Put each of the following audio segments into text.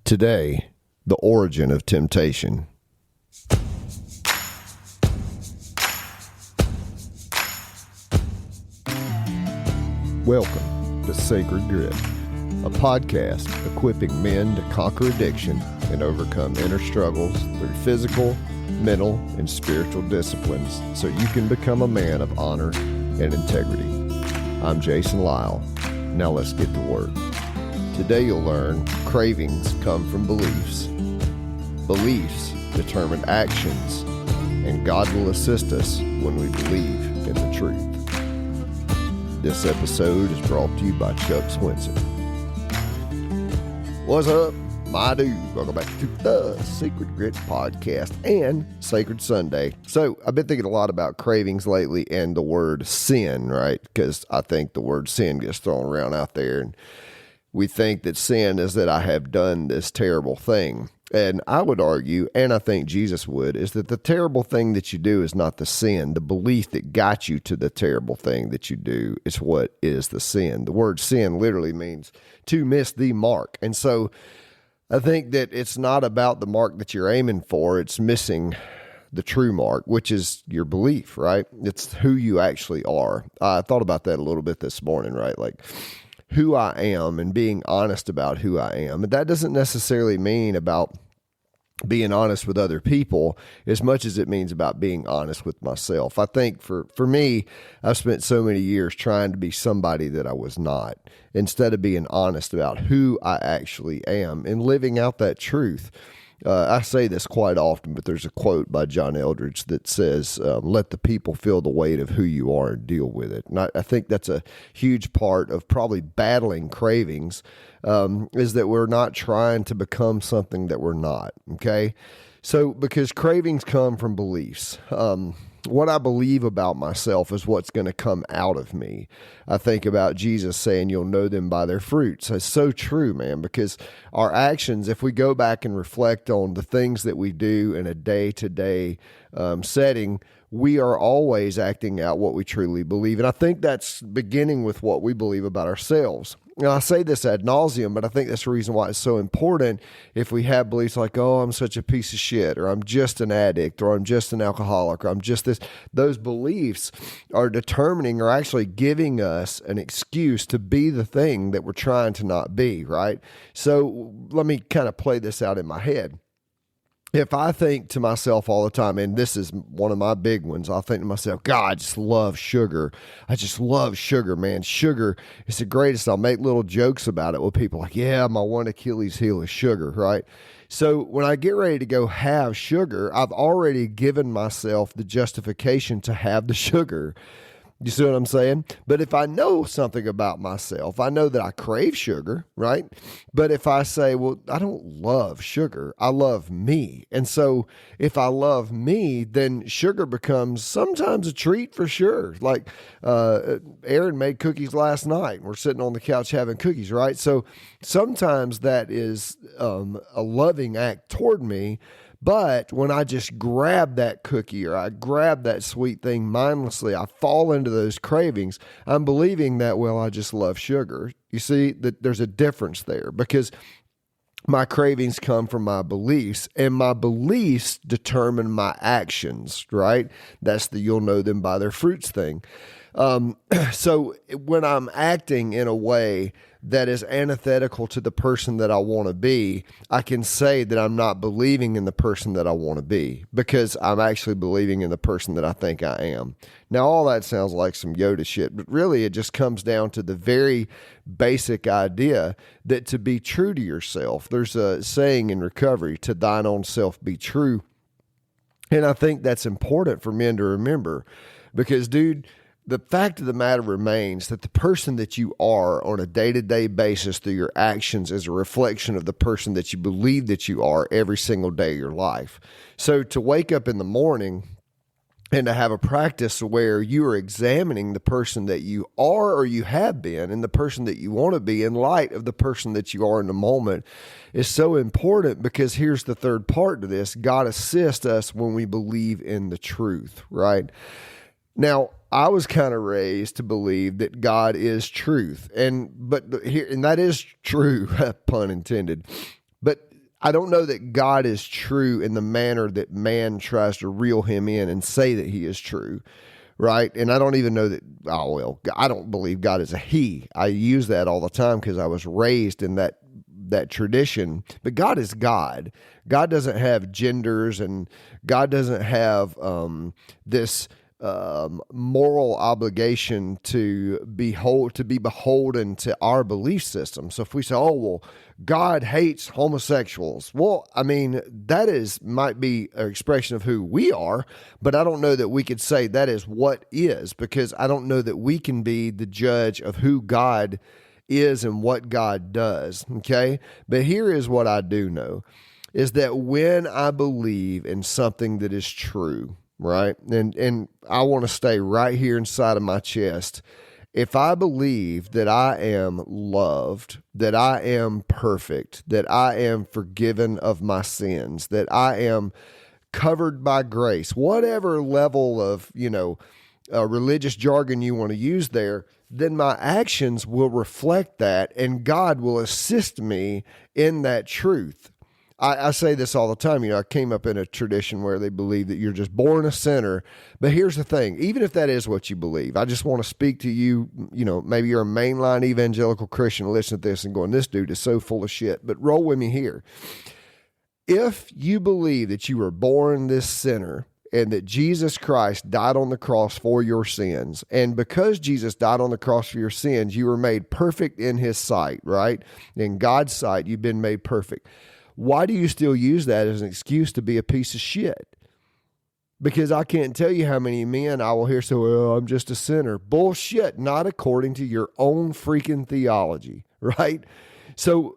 Today, the origin of temptation. Welcome to Sacred Grip, a podcast equipping men to conquer addiction and overcome inner struggles through physical, mental, and spiritual disciplines so you can become a man of honor and integrity. I'm Jason.Lyle. Now let's get to work. Today you'll learn cravings come from beliefs. Beliefs determine actions, and God will assist us when we believe in the truth. This episode is brought to you by Chuck Swinson. What's up, my dude? Welcome back to the Sacred Grit podcast and Sacred Sunday. So I've been thinking a lot about cravings lately and the word sin, right? Because I think the word sin gets thrown around out there, and we think that sin is that I have done this terrible thing. And I would argue, and I think Jesus would, is that the terrible thing that you do is not the sin. The belief that got you to the terrible thing that you do is what is the sin. The word sin literally means to miss the mark. And so I think that it's not about the mark that you're aiming for. It's missing the true mark, which is your belief, right? It's who you actually are. I thought about that a little bit this morning, right? Like, who I am and being honest about who I am. And that doesn't necessarily mean about being honest with other people as much as it means about being honest with myself. I think for me, I've spent so many years trying to be somebody that I was not, instead of being honest about who I actually am and living out that truth. I say this quite often, but there's a quote by John Eldredge that says, let the people feel the weight of who you are and deal with it. And I think that's a huge part of probably battling cravings, is that we're not trying to become something that we're not, okay? So because cravings come from beliefs. What I believe about myself is what's going to come out of me. I think about Jesus saying, you'll know them by their fruits. It's so true, man, because our actions, if we go back and reflect on the things that we do in a day-to-day setting, we are always acting out what we truly believe. And I think that's beginning with what we believe about ourselves. Now, I say this ad nauseum, but I think that's the reason why it's so important. If we have beliefs like, oh, I'm such a piece of shit, or I'm just an addict, or I'm just an alcoholic, or I'm just this, those beliefs are determining or actually giving us an excuse to be the thing that we're trying to not be, right? So let me kind of play this out in my head. If I think to myself all the time, and this is one of my big ones, I'll think to myself, God, I just love sugar. I just love sugar, man. Sugar is the greatest. I'll make little jokes about it with people like, yeah, my one Achilles heel is sugar, right? So when I get ready to go have sugar, I've already given myself the justification to have the sugar. You see what I'm saying? But if I know something about myself, I know that I crave sugar, right? But if I say, well, I don't love sugar, I love me. And so if I love me, then sugar becomes sometimes a treat for sure. Like Aaron made cookies last night. We're sitting on the couch having cookies, right? So sometimes that is a loving act toward me. But when I just grab that cookie or I grab that sweet thing mindlessly, I fall into those cravings. I'm believing that, well, I just love sugar. You see that there's a difference there because my cravings come from my beliefs, and my beliefs determine my actions, right? That's the you'll know them by their fruits thing. So when I'm acting in a way that is antithetical to the person that I want to be, I can say that I'm not believing in the person that I want to be because I'm actually believing in the person that I think I am. Now, all that sounds like some Yoda shit, but really it just comes down to the very basic idea that to be true to yourself, there's a saying in recovery, to thine own self be true. And I think that's important for men to remember because, dude, the fact of the matter remains that the person that you are on a day-to-day basis through your actions is a reflection of the person that you believe that you are every single day of your life. So to wake up in the morning and to have a practice where you are examining the person that you are or you have been and the person that you want to be in light of the person that you are in the moment is so important because here's the third part to this. God assists us when we believe in the truth, right? Now, I was kind of raised to believe that God is truth, and that is true, pun intended. But I don't know that God is true in the manner that man tries to reel him in and say that he is true, right? And I don't even know that, I don't believe God is a he. I use that all the time because I was raised in that tradition. But God is God. God doesn't have genders, and God doesn't have this moral obligation to be beholden to our belief system. So if we say, oh, well, God hates homosexuals. Well, I mean, that might be an expression of who we are, but I don't know that we could say that is what is, because I don't know that we can be the judge of who God is and what God does. Okay. But here is what I do know is that when I believe in something that is true, right? And I want to stay right here inside of my chest. If I believe that I am loved, that I am perfect, that I am forgiven of my sins, that I am covered by grace, whatever level of, religious jargon you want to use there, then my actions will reflect that, and God will assist me in that truth. I say this all the time. I came up in a tradition where they believe that you're just born a sinner. But here's the thing. Even if that is what you believe, I just want to speak to you. Maybe you're a mainline evangelical Christian listening to this and going, this dude is so full of shit. But roll with me here. If you believe that you were born this sinner and that Jesus Christ died on the cross for your sins, and because Jesus died on the cross for your sins, you were made perfect in his sight, right? In God's sight, you've been made perfect. Why do you still use that as an excuse to be a piece of shit? Because I can't tell you how many men I will hear say, well, I'm just a sinner. Bullshit, not according to your own freaking theology, right? So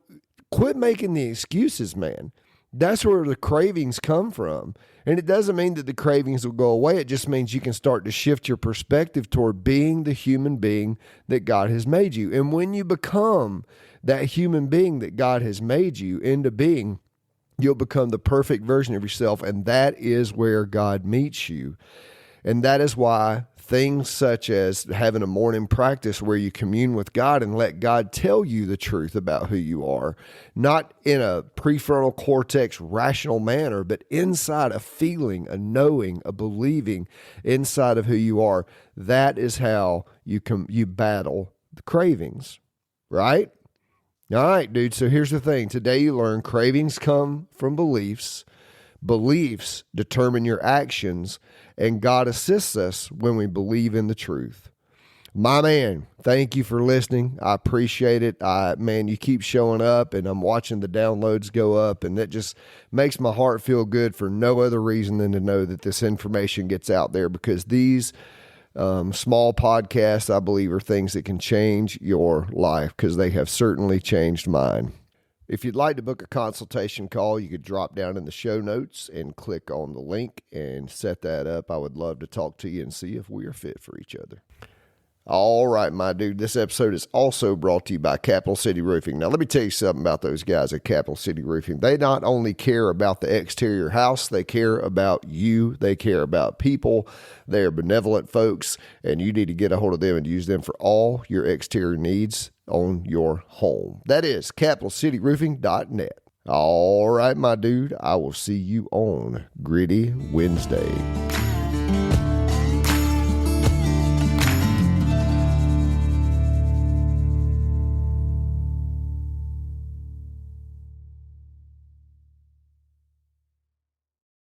quit making the excuses, man. That's where the cravings come from. And it doesn't mean that the cravings will go away. It just means you can start to shift your perspective toward being the human being that God has made you. And when you become that human being that God has made you into being, you'll become the perfect version of yourself. And that is where God meets you. And that is why things such as having a morning practice where you commune with God and let God tell you the truth about who you are, not in a prefrontal cortex rational manner, but inside a feeling, a knowing, a believing inside of who you are. That is how you battle the cravings, right? All right, dude. So here's the thing. Today you learn cravings come from beliefs. Beliefs determine your actions, and God assists us when we believe in the truth. My man, thank you for listening. I appreciate it. Man, you keep showing up, and I'm watching the downloads go up, and that just makes my heart feel good for no other reason than to know that this information gets out there, because these small podcasts, I believe, are things that can change your life, because they have certainly changed mine. If you'd like to book a consultation call, you could drop down in the show notes and click on the link and set that up. I would love to talk to you and see if we are fit for each other. All right, my dude. This episode is also brought to you by Capital City Roofing. Now, let me tell you something about those guys at Capital City Roofing. They not only care about the exterior house, they care about you. They care about people. They are benevolent folks, and you need to get a hold of them and use them for all your exterior needs on your home. That is capitalcityroofing.net. All right, my dude. I will see you on Gritty Wednesday.